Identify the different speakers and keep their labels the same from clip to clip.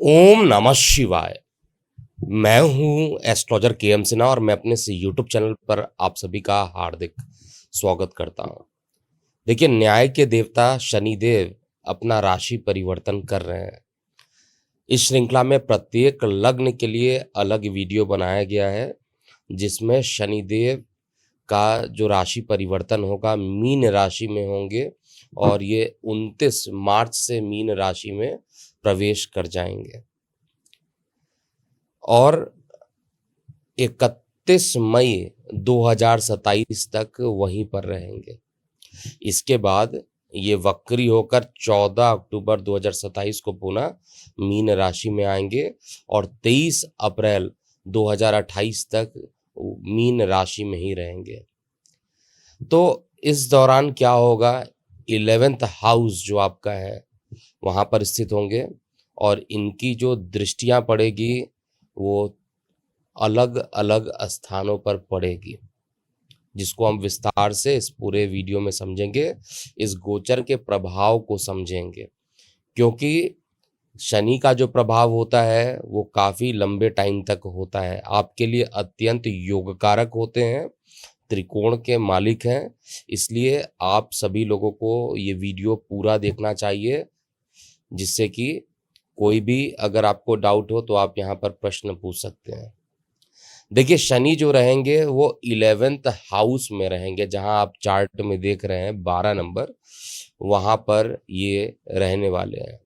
Speaker 1: ओम नमः शिवाय। मैं हूं एस्ट्रोलॉजर के.एम. सिन्हा और मैं अपने इस यूट्यूब चैनल पर आप सभी का हार्दिक स्वागत करता हूं। देखिए, न्याय के देवता शनिदेव अपना राशि परिवर्तन कर रहे हैं। इस श्रृंखला में प्रत्येक लग्न के लिए अलग वीडियो बनाया गया है, जिसमें शनिदेव का जो राशि परिवर्तन होगा मीन राशि में होंगे और ये 29 मार्च से मीन राशि में प्रवेश कर जाएंगे और 31 मई 2027 तक वहीं पर रहेंगे। इसके बाद ये वक्री होकर 14 अक्टूबर 2027 को पुनः मीन राशि में आएंगे और 23 अप्रैल 2028 तक मीन राशि में ही रहेंगे। तो इस दौरान क्या होगा, 11th हाउस जो आपका है वहाँ पर स्थित होंगे और इनकी जो दृष्टियाँ पड़ेगी वो अलग अलग स्थानों पर पड़ेगी, जिसको हम विस्तार से इस पूरे वीडियो में समझेंगे। इस गोचर के प्रभाव को समझेंगे, क्योंकि शनि का जो प्रभाव होता है वो काफ़ी लंबे टाइम तक होता है। आपके लिए अत्यंत योगकारक होते हैं, त्रिकोण के मालिक हैं। इसलिए आप सभी लोगों को ये वीडियो पूरा देखना चाहिए, जिससे कि कोई भी अगर आपको डाउट हो तो आप यहाँ पर प्रश्न पूछ सकते हैं। देखिए, शनि जो रहेंगे वो 11th हाउस में रहेंगे, जहां आप चार्ट में देख रहे हैं 12 नंबर, वहां पर ये रहने वाले हैं।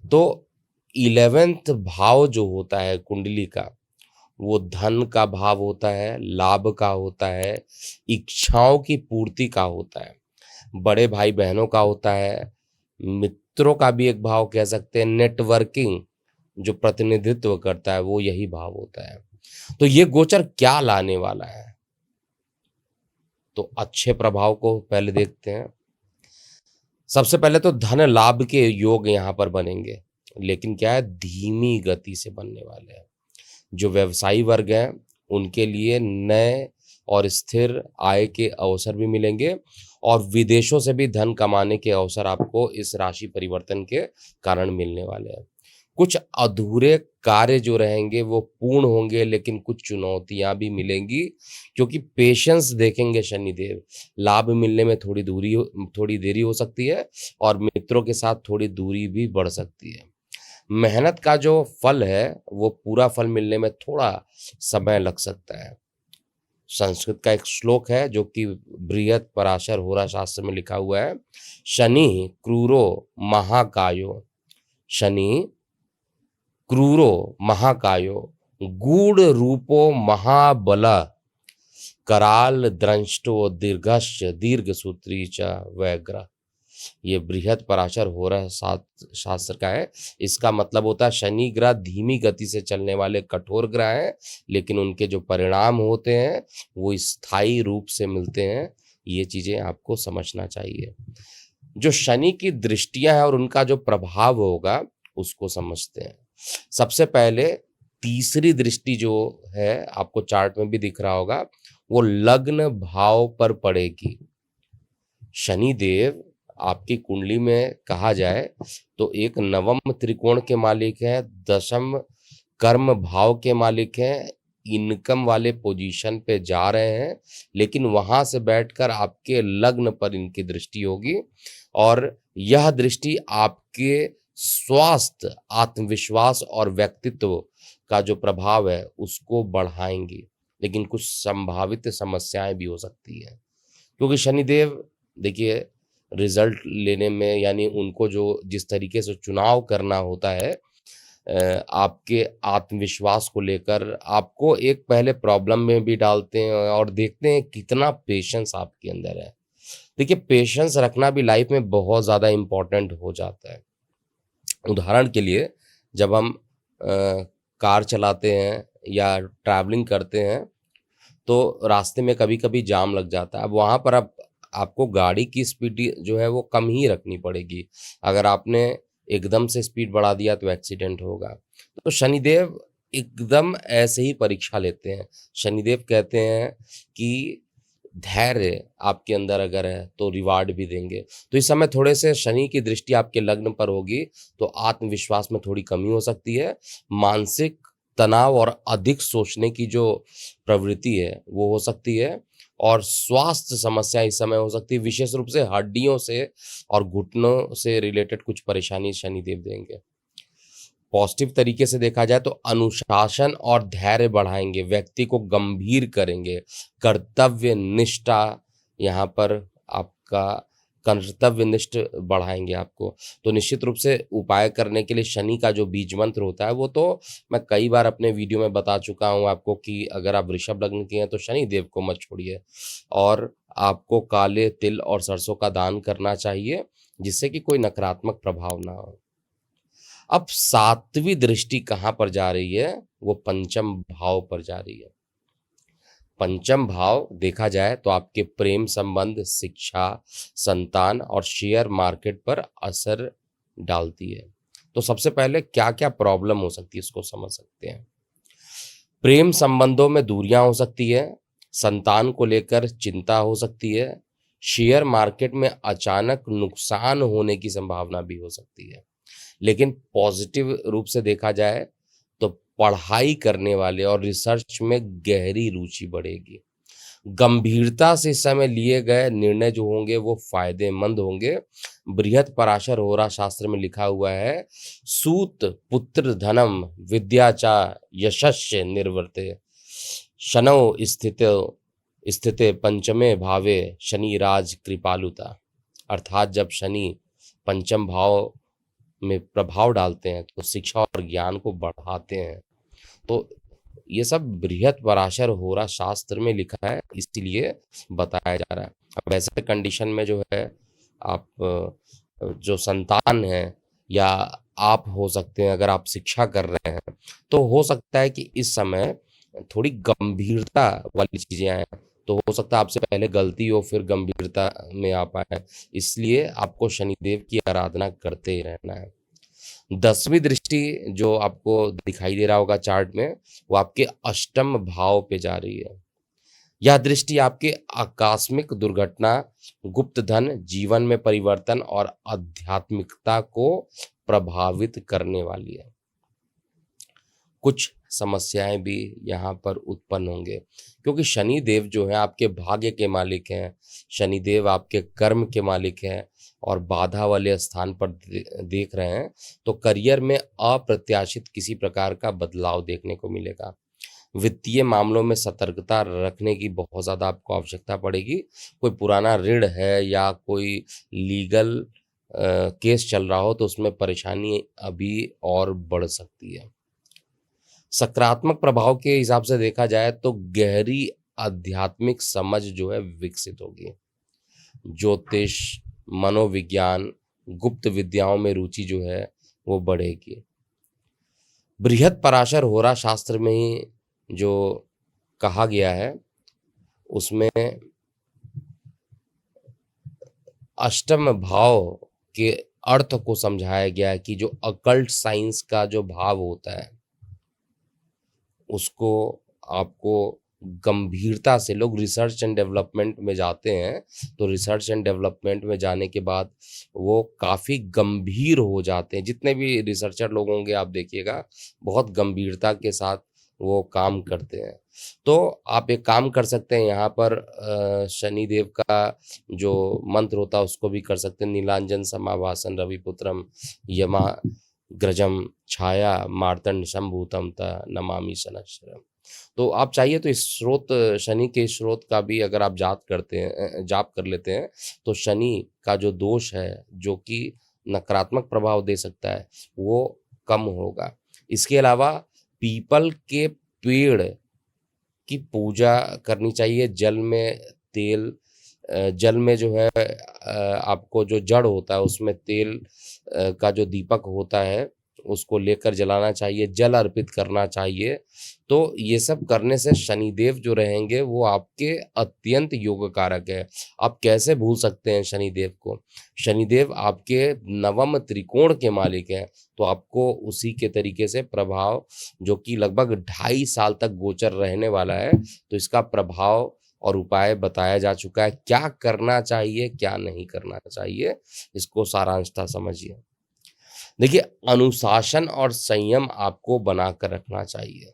Speaker 1: तो 11th भाव जो होता है कुंडली का, वो धन का भाव होता है, लाभ का होता है, इच्छाओं की पूर्ति का होता है, बड़े भाई बहनों का होता है, मित्रों का भी एक भाव कह सकते हैं, नेटवर्किंग जो प्रतिनिधित्व करता है वो यही भाव होता है। तो ये गोचर क्या लाने वाला है, तो अच्छे प्रभाव को पहले देखते हैं। सबसे पहले तो धन लाभ के योग यहाँ पर बनेंगे, लेकिन क्या है, धीमी गति से बनने वाले हैं। जो व्यवसायी वर्ग हैं उनके लिए नए और स्थिर आय के अवसर भी मिलेंगे और विदेशों से भी धन कमाने के अवसर आपको इस राशि परिवर्तन के कारण मिलने वाले हैं। कुछ अधूरे कार्य जो रहेंगे वो पूर्ण होंगे, लेकिन कुछ चुनौतियां भी मिलेंगी, क्योंकि पेशेंस देखेंगे शनिदेव। लाभ मिलने में थोड़ी देरी हो सकती है और मित्रों के साथ थोड़ी दूरी भी बढ़ सकती है। मेहनत का जो फल है वो पूरा फल मिलने में थोड़ा समय लग सकता है। संस्कृत का एक श्लोक है जो कि बृहत पराशर होरा शास्त्र में लिखा हुआ है, शनि क्रूरो महाकायो, शनि क्रूरो महाकायो, गूढ़ रूपो महाबल, कराल द्रंष्टो दीर्घश्च दीर्घसूत्री च व्यग्र। ये बृहत पराशर हो रहा शास्त्र का है। इसका मतलब होता है शनि ग्रह धीमी गति से चलने वाले कठोर ग्रह हैं, लेकिन उनके जो परिणाम होते हैं वो स्थायी रूप से मिलते हैं। ये चीजें आपको समझना चाहिए। जो शनि की दृष्टियां हैं और उनका जो प्रभाव होगा उसको समझते हैं। सबसे पहले तीसरी दृष्टि जो है, आपको चार्ट में भी दिख रहा होगा, वो लग्न भाव पर पड़ेगी। शनि देव आपकी कुंडली में कहा जाए तो एक नवम त्रिकोण के मालिक हैं, दशम कर्म भाव के मालिक हैं, इनकम वाले पोजीशन पे जा रहे हैं, लेकिन वहां से बैठकर आपके लग्न पर इनकी दृष्टि होगी और यह दृष्टि आपके स्वास्थ्य, आत्मविश्वास और व्यक्तित्व का जो प्रभाव है उसको बढ़ाएंगी, लेकिन कुछ संभावित समस्याएं भी हो सकती हैं, क्योंकि शनिदेव देखिए रिजल्ट लेने में, यानी उनको जो जिस तरीके से चुनाव करना होता है आपके आत्मविश्वास को लेकर, आपको एक पहले प्रॉब्लम में भी डालते हैं और देखते हैं कितना पेशेंस आपके अंदर है। देखिए, पेशेंस रखना भी लाइफ में बहुत ज़्यादा इम्पोर्टेंट हो जाता है। उदाहरण के लिए, जब हम कार चलाते हैं या ट्रैवलिंग करते हैं तो रास्ते में कभी-कभी जाम लग जाता है। अब वहाँ पर अब आपको गाड़ी की स्पीड जो है वो कम ही रखनी पड़ेगी। अगर आपने एकदम से स्पीड बढ़ा दिया तो एक्सीडेंट होगा। तो शनिदेव एकदम ऐसे ही परीक्षा लेते हैं। शनिदेव कहते हैं कि धैर्य आपके अंदर अगर है तो रिवार्ड भी देंगे। तो इस समय थोड़े से शनि की दृष्टि आपके लग्न पर होगी तो आत्मविश्वास में थोड़ी कमी हो सकती है। मानसिक तनाव और अधिक सोचने की जो प्रवृत्ति है वो हो सकती है, और स्वास्थ्य समस्या इस समय हो सकती है, विशेष रूप से हड्डियों से और घुटनों से रिलेटेड कुछ परेशानी शनिदेव देंगे। पॉजिटिव तरीके से देखा जाए तो अनुशासन और धैर्य बढ़ाएँगे, व्यक्ति को गंभीर करेंगे, कर्तव्य निष्ठा यहाँ पर आपका कर्तव्यनिष्ठ बढ़ाएँगे आपको। तो निश्चित रूप से उपाय करने के लिए शनि का जो बीज मंत्र होता है वो तो मैं कई बार अपने वीडियो में बता चुका हूँ आपको कि अगर आप वृषभ लग्न के हैं तो शनि देव को मत छोड़िए, और आपको काले तिल और सरसों का दान करना चाहिए, जिससे कि कोई नकारात्मक प्रभाव ना हो। अब सातवीं दृष्टि कहाँ पर जा रही है? वो पंचम भाव पर जा रही है। पंचम भाव देखा जाए तो आपके प्रेम संबंध, शिक्षा, संतान और शेयर मार्केट पर असर डालती है। तो सबसे पहले क्या-क्या प्रॉब्लम हो सकती है इसको समझ सकते हैं। प्रेम संबंधों में दूरियां हो सकती है, संतान को लेकर चिंता हो सकती है, शेयर मार्केट में अचानक नुकसान होने की संभावना भी हो सकती है। लेकिन पॉजिटिव रूप से देखा जाए तो पढ़ाई करने वाले और रिसर्च में गहरी रुचि बढ़ेगी। गंभीरता से इस समय लिए गए निर्णय जो होंगे वो फायदेमंद होंगे। बृहत पराशर होरा शास्त्र में लिखा हुआ है, सूत पुत्र धनम विद्याचा यशस्य निर्वर्ते शनौ स्थिते पंचमे भावे शनि राज कृपालुता। अर्थात जब शनि पंचम भाव में प्रभाव डालते हैं तो शिक्षा और ज्ञान को बढ़ाते हैं। तो ये सब बृहत पराशर होरा शास्त्र में लिखा है, इसीलिए बताया जा रहा है। अब ऐसे कंडीशन में जो है आप जो संतान है या आप हो सकते हैं, अगर आप शिक्षा कर रहे हैं तो हो सकता है कि इस समय थोड़ी गंभीरता वाली चीजें आए, तो हो सकता है आपसे पहले गलती हो फिर गंभीरता में आ पाए, इसलिए आपको शनिदेव की आराधना करते ही रहना है। 10वीं दृष्टि जो आपको दिखाई दे रहा होगा चार्ट में, वो आपके अष्टम भाव पे जा रही है। यह दृष्टि आपके आकस्मिक दुर्घटना, गुप्त धन, जीवन में परिवर्तन और आध्यात्मिकता को प्रभावित करने वाली है। कुछ समस्याएं भी यहाँ पर उत्पन्न होंगे, क्योंकि शनि देव जो है आपके भाग्य के मालिक हैं, शनि देव आपके कर्म के मालिक हैं, और बाधा वाले स्थान पर देख रहे हैं तो करियर में अप्रत्याशित किसी प्रकार का बदलाव देखने को मिलेगा। वित्तीय मामलों में सतर्कता रखने की बहुत ज़्यादा आपको आवश्यकता पड़ेगी। कोई पुराना ऋण है या कोई लीगल केस चल रहा हो तो उसमें परेशानी अभी और बढ़ सकती है। सकारात्मक प्रभाव के हिसाब से देखा जाए तो गहरी आध्यात्मिक समझ जो है विकसित होगी। ज्योतिष, मनोविज्ञान, गुप्त विद्याओं में रुचि जो है वो बढ़ेगी। बृहत पराशर होरा शास्त्र में ही जो कहा गया है उसमें अष्टम भाव के अर्थ को समझाया गया है कि जो अकल्ट साइंस का जो भाव होता है उसको आपको गंभीरता से, लोग रिसर्च एंड डेवलपमेंट में जाते हैं तो रिसर्च एंड डेवलपमेंट में जाने के बाद वो काफ़ी गंभीर हो जाते हैं। जितने भी रिसर्चर लोग होंगे आप देखिएगा बहुत गंभीरता के साथ वो काम करते हैं। तो आप एक काम कर सकते हैं, यहाँ पर शनिदेव का जो मंत्र होता है उसको भी कर सकते हैं। नीलांजन समाभासन रविपुत्रम यमा ग्रजम छाया मार्तंड संभूतम त नमामि शनश्चरम। तो आप चाहिए तो इस स्रोत, शनि के स्रोत का भी अगर आप जाप कर लेते हैं तो शनि का जो दोष है जो कि नकारात्मक प्रभाव दे सकता है वो कम होगा। इसके अलावा पीपल के पेड़ की पूजा करनी चाहिए। जल में तेल, जल में जो है आपको जो जड़ होता है उसमें तेल का जो दीपक होता है उसको लेकर जलाना चाहिए, जल अर्पित करना चाहिए। तो ये सब करने से शनिदेव जो रहेंगे वो आपके अत्यंत योग कारक है। आप कैसे भूल सकते हैं शनिदेव को? शनिदेव आपके नवम त्रिकोण के मालिक हैं, तो आपको उसी के तरीके से प्रभाव जो कि लगभग 2.5 साल तक गोचर रहने वाला है, तो इसका प्रभाव और उपाय बताया जा चुका है, क्या करना चाहिए क्या नहीं करना चाहिए, इसको सारांशता समझिए। देखिए, अनुशासन और संयम आपको बनाकर रखना चाहिए।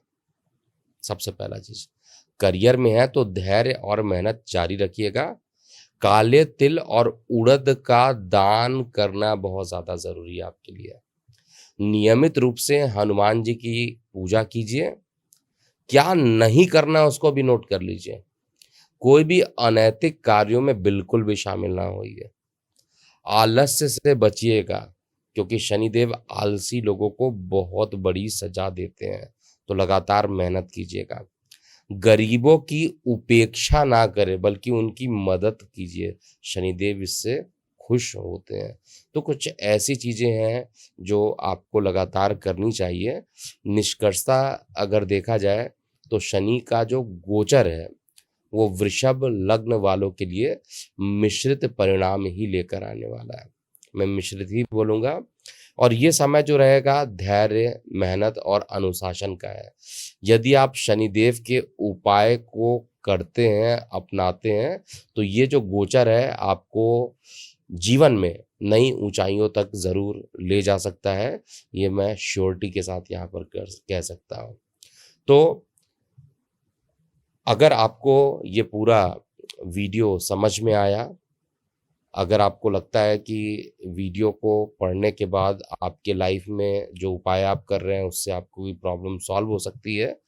Speaker 1: सबसे पहला चीज, करियर में है तो धैर्य और मेहनत जारी रखिएगा। काले तिल और उड़द का दान करना बहुत ज्यादा जरूरी है आपके लिए। नियमित रूप से हनुमान जी की पूजा कीजिए। क्या नहीं करना उसको भी नोट कर लीजिए। कोई भी अनैतिक कार्यों में बिल्कुल भी शामिल ना होइए। आलस्य से बचिएगा, क्योंकि शनिदेव आलसी लोगों को बहुत बड़ी सजा देते हैं। तो लगातार मेहनत कीजिएगा। गरीबों की उपेक्षा ना करें, बल्कि उनकी मदद कीजिए। शनिदेव इससे खुश होते हैं। तो कुछ ऐसी चीजें हैं जो आपको लगातार करनी चाहिए। निष्कर्षता अगर देखा जाए तो शनि का जो गोचर है वो वृषभ लग्न वालों के लिए मिश्रित परिणाम ही लेकर आने वाला है। मैं मिश्रित ही बोलूंगा। और ये समय जो रहेगा धैर्य, मेहनत और अनुशासन का है। यदि आप शनिदेव के उपाय को करते हैं, अपनाते हैं, तो ये जो गोचर है आपको जीवन में नई ऊंचाइयों तक जरूर ले जा सकता है। ये मैं श्योरिटी के साथ यहाँ पर कह सकता हूँ। तो अगर आपको ये पूरा वीडियो समझ में आया, अगर आपको लगता है कि वीडियो को पढ़ने के बाद आपके लाइफ में जो उपाय आप कर रहे हैं उससे आपको कोई प्रॉब्लम सॉल्व हो सकती है,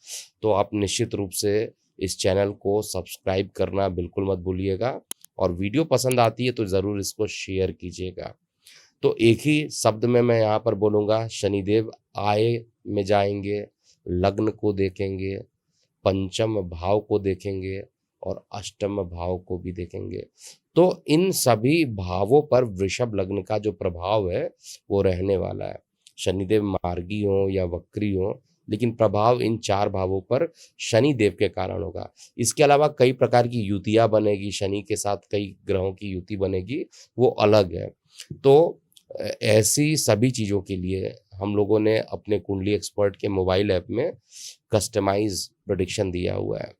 Speaker 1: तो आप निश्चित रूप से इस चैनल को सब्सक्राइब करना बिल्कुल मत भूलिएगा। और वीडियो पसंद आती है तो ज़रूर इसको शेयर कीजिएगा। तो एक ही शब्द में मैं यहाँ पर बोलूँगा, शनिदेव आय में जाएंगे, लग्न को देखेंगे, पंचम भाव को देखेंगे और अष्टम भाव को भी देखेंगे। तो इन सभी भावों पर वृषभ लग्न का जो प्रभाव है वो रहने वाला है। शनिदेव मार्गी हो या वक्री हो, लेकिन प्रभाव इन 4 भावों पर शनि देव के कारण होगा। इसके अलावा कई प्रकार की युतियाँ बनेगी, शनि के साथ कई ग्रहों की युति बनेगी, वो अलग है। तो ऐसी सभी चीज़ों के लिए हम लोगों ने अपने कुंडली एक्सपर्ट के मोबाइल ऐप में कस्टमाइज प्रेडिक्शन दिया हुआ है,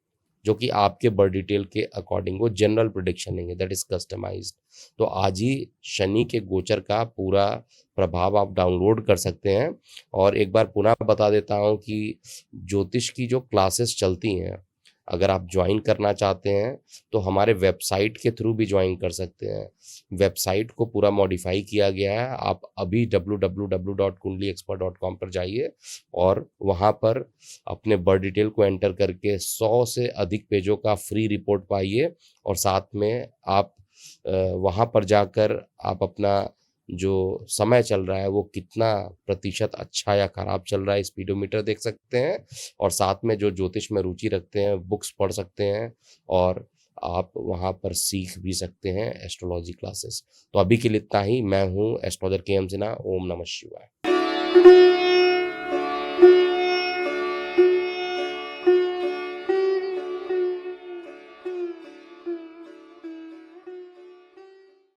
Speaker 1: जो कि आपके बर्थ डिटेल के अकॉर्डिंग, वो जनरल प्रेडिक्शन नहीं है, दैट इज कस्टमाइज्ड। तो आज ही शनि के गोचर का पूरा प्रभाव आप डाउनलोड कर सकते हैं। और एक बार पुनः बता देता हूँ कि ज्योतिष की जो क्लासेस चलती हैं, अगर आप ज्वाइन करना चाहते हैं तो हमारे वेबसाइट के थ्रू भी ज्वाइन कर सकते हैं। वेबसाइट को पूरा मॉडिफाई किया गया है। आप अभी www.kundliexpert.com पर जाइए और वहाँ पर अपने बर्थ डिटेल को एंटर करके 100 से अधिक पेजों का फ्री रिपोर्ट पाइए। और साथ में आप वहाँ पर जाकर आप अपना जो समय चल रहा है वो कितना प्रतिशत अच्छा या खराब चल रहा है, स्पीडोमीटर देख सकते हैं। और साथ में जो ज्योतिष में रुचि रखते हैं बुक्स पढ़ सकते हैं और आप वहाँ पर सीख भी सकते हैं एस्ट्रोलॉजी क्लासेस। तो अभी के लिए इतना ही। मैं हूँ एस्ट्रोलॉजर के एम सिन्हा। ओम नमः शिवाय।